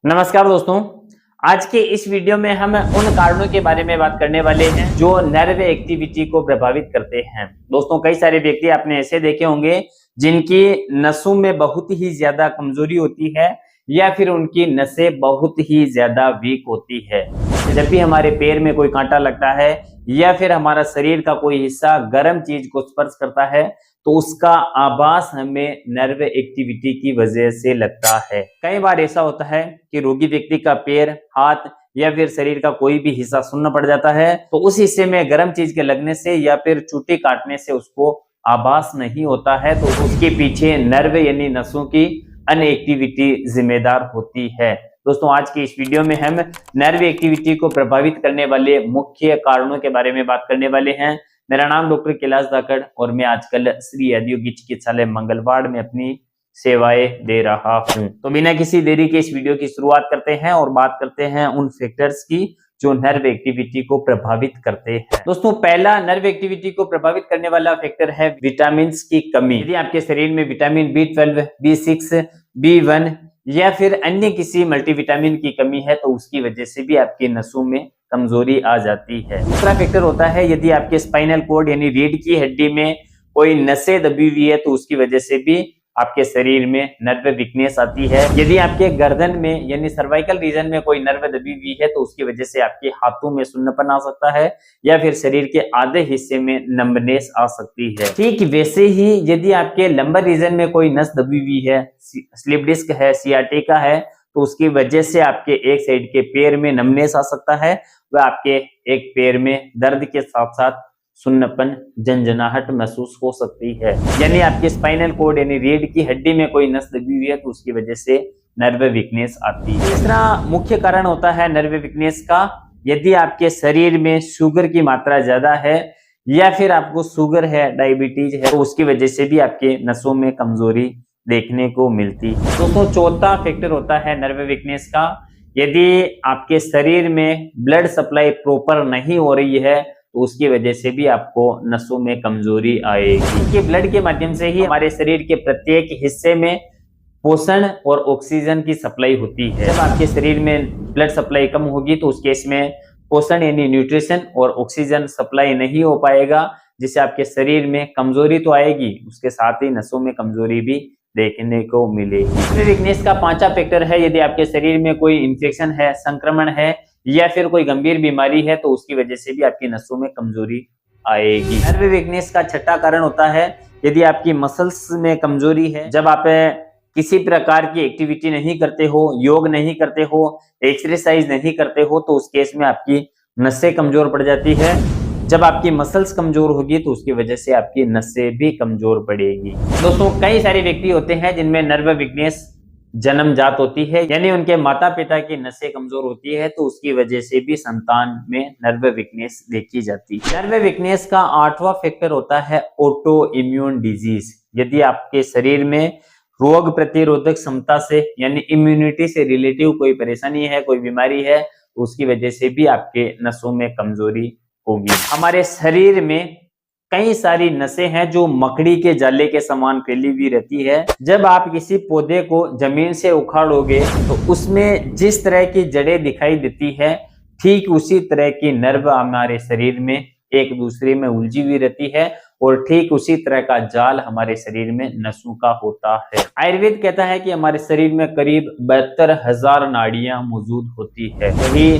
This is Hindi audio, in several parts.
नमस्कार दोस्तों, आज के इस वीडियो में हम उन कारणों के बारे में बात करने वाले हैं जो नर्व एक्टिविटी को प्रभावित करते हैं। दोस्तों, कई सारे व्यक्ति आपने ऐसे देखे होंगे जिनकी नसों में बहुत ही ज्यादा कमजोरी होती है या फिर उनकी नसें बहुत ही ज्यादा वीक होती है। जब भी हमारे पैर में कोई कांटा लगता है या फिर हमारा शरीर का कोई हिस्सा गर्म चीज को स्पर्श करता है तो उसका आभास हमें नर्व एक्टिविटी की वजह से लगता है। कई बार ऐसा होता है कि रोगी व्यक्ति का पैर, हाथ या फिर शरीर का कोई भी हिस्सा सुन्न पड़ जाता है तो उस हिस्से में गर्म चीज के लगने से या फिर चोटी काटने से उसको आभास नहीं होता है, तो उसके पीछे नर्व यानी नसों की अनएक्टिविटी जिम्मेदार होती है। दोस्तों, आज की इस वीडियो में हम नर्व एक्टिविटी को प्रभावित करने वाले मुख्य कारणों के बारे में बात करने वाले हैं। मेरा नाम डॉक्टर कैलाश धाकड़ और मैं आजकल श्री आदियोगी चिकित्सालय मंगलवाड़ में अपनी सेवाएं दे रहा हूं। तो बिना किसी देरी के इस वीडियो की शुरुआत करते हैं और बात करते हैं उन फैक्टर्स की जो नर्व एक्टिविटी को प्रभावित करते हैं। दोस्तों, पहला नर्व एक्टिविटी को प्रभावित करने वाला फैक्टर है विटामिन की कमी। यदि आपके शरीर में विटामिन B12, B6, B1 या फिर अन्य किसी मल्टीविटामिन की कमी है तो उसकी वजह से भी आपकी नसों में कमजोरी आ जाती है। दूसरा फैक्टर होता है यदि आपके स्पाइनल कोड यानी रीढ़ की हड्डी में कोई नसें दबी हुई है तो उसकी वजह से भी आपके शरीर में नर्व वीकनेस आती है। यदि आपके गर्दन में यानी सर्वाइकल रीजन में कोई नर्व दबी हुई है तो उसकी वजह से आपके हाथों में सुन्नपन आ सकता है या फिर शरीर के आधे हिस्से में नंबनेस आ सकती है। ठीक वैसे ही यदि आपके लंबर रीजन में कोई नस दबी हुई है, स्लिप डिस्क है, सियाटिका है, तो उसकी वजह से आपके एक साइड के पैर में नमनेस आ सकता है व आपके एक पैर में दर्द के साथ साथ सुन्नपन, झंझनाहट महसूस हो सकती है। यानी आपके स्पाइनल कोड यानी रीढ़ की हड्डी में कोई नस दबी हुई है तो उसकी वजह से नर्व वीकनेस आती है। तीसरा मुख्य कारण होता है नर्व वीकनेस का यदि आपके शरीर में शुगर की मात्रा ज्यादा है या फिर आपको शुगर है, डायबिटीज है, तो उसकी वजह से भी आपके नसों में कमजोरी देखने को मिलती है। दोस्तों, चौथा फैक्टर होता है नर्व वीकनेस का यदि आपके शरीर में ब्लड सप्लाई प्रॉपर नहीं हो रही है तो उसकी वजह से भी आपको नसों में कमजोरी आएगी। कि ब्लड के माध्यम से ही हमारे शरीर के प्रत्येक हिस्से में पोषण और ऑक्सीजन की सप्लाई होती है। जब आपके शरीर में ब्लड सप्लाई कम होगी तो उस केस में पोषण यानी न्यूट्रिशन और ऑक्सीजन सप्लाई नहीं हो पाएगा, जिससे आपके शरीर में कमजोरी तो आएगी, उसके साथ ही नसों में कमजोरी भी देखने को मिलेगी। वीकनेस का पांचवा फैक्टर है यदि आपके शरीर में कोई इंफेक्शन है, संक्रमण है या फिर कोई गंभीर बीमारी है तो उसकी वजह से भी आपकी नसों में कमजोरी आएगी। नर्व वीकनेस का छठा कारण होता है यदि आपकी मसल्स में कमजोरी है। जब आप किसी प्रकार की एक्टिविटी नहीं करते हो, योग नहीं करते हो, एक्सरसाइज नहीं करते हो तो उस केस में आपकी नसें कमजोर पड़ जाती है। जब आपकी मसल्स कमजोर होगी तो उसकी वजह से आपकी नसें भी कमजोर पड़ेगी। दोस्तों, कई सारे व्यक्ति होते हैं जिनमें नर्व वीकनेस जन्मजात होती है, यानी उनके माता पिता की नसें कमजोर होती है तो उसकी वजह से भी संतान में नर्व वीकनेस देखी जाती है। नर्व वीकनेस का आठवां फैक्टर होता है ऑटो इम्यून डिजीज। यदि आपके शरीर में रोग प्रतिरोधक क्षमता से यानी इम्यूनिटी से रिलेटिव कोई परेशानी है, कोई बीमारी है, तो उसकी वजह से भी आपके नसों में कमजोरी होगी। हमारे शरीर में कई सारी नसें हैं जो मकड़ी के जाले के समान फैली हुई रहती है। जब आप किसी पौधे को जमीन से उखाड़ोगे तो उसमें जिस तरह की जड़ें दिखाई देती है ठीक उसी तरह की नर्व हमारे शरीर में एक दूसरे में उलझी हुई रहती है और ठीक उसी तरह का जाल हमारे शरीर में नसों का होता है। आयुर्वेद कहता है कि हमारे शरीर में करीब 72,000 नाड़ियां मौजूद होती है। वही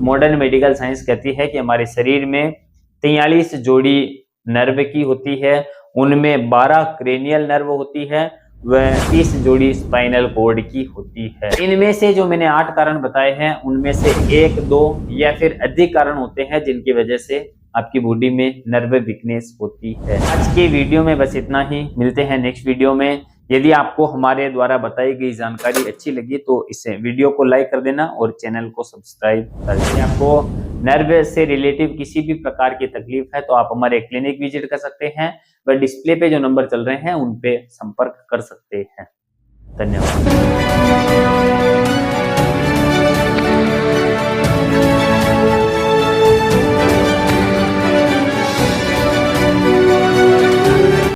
मॉडर्न मेडिकल साइंस कहती है कि हमारे शरीर में 43 जोड़ी नर्व की होती है, उनमें 12 क्रेनियल नर्व होती है व 30 जोड़ी स्पाइनल कॉर्ड की होती है। इनमें से जो मैंने 8 कारण बताए हैं उनमें से 1, 2 या फिर अधिक कारण होते हैं जिनकी वजह से आपकी बॉडी में नर्व वीकनेस होती है। आज के वीडियो में बस इतना ही, मिलते हैं नेक्स्ट वीडियो में। यदि आपको हमारे द्वारा बताई गई जानकारी अच्छी लगी तो इसे वीडियो को लाइक कर देना और चैनल को सब्सक्राइब कर देना। आपको नर्व से रिलेटिव किसी भी प्रकार की तकलीफ है तो आप हमारे क्लिनिक विजिट कर सकते हैं व डिस्प्ले पे जो नंबर चल रहे हैं उन पे संपर्क कर सकते हैं। धन्यवाद।